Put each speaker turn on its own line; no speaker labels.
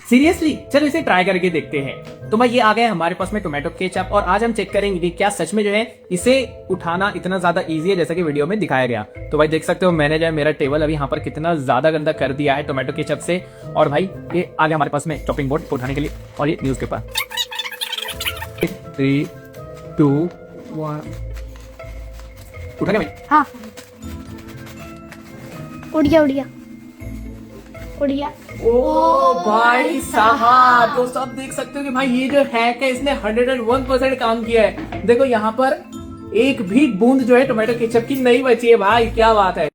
Seriously, चलो इसे try करके देखते हैं। तो भाई ये आ गया हमारे पास में टोमेटो केचप, और आज हम चेक करेंगे कि क्या सच में जो है इसे उठाना इतना ज्यादा इजी है जैसा कि वीडियो में दिखाया गया। तो भाई देख सकते हो मैंने जो है मेरा टेबल अभी यहाँ पर कितना ज्यादा गंदा कर दिया है टोमेटो केचप से। और भाई ये आ गया हमारे पास में चॉपिंग बोर्ड उठाने के लिए, और ये न्यूज़पेपर। 3, 2, 1 उठा गया भाई।
हाँ, उड़ गया उड़ गया उड़ गया।
ओ भाई साहब, दोस्तों आप देख सकते हो कि भाई ये जो हैक है इसने 101% काम किया है। देखो यहाँ पर एक भी बूंद जो है टोमेटो केचप की नहीं बची है भाई, क्या बात है।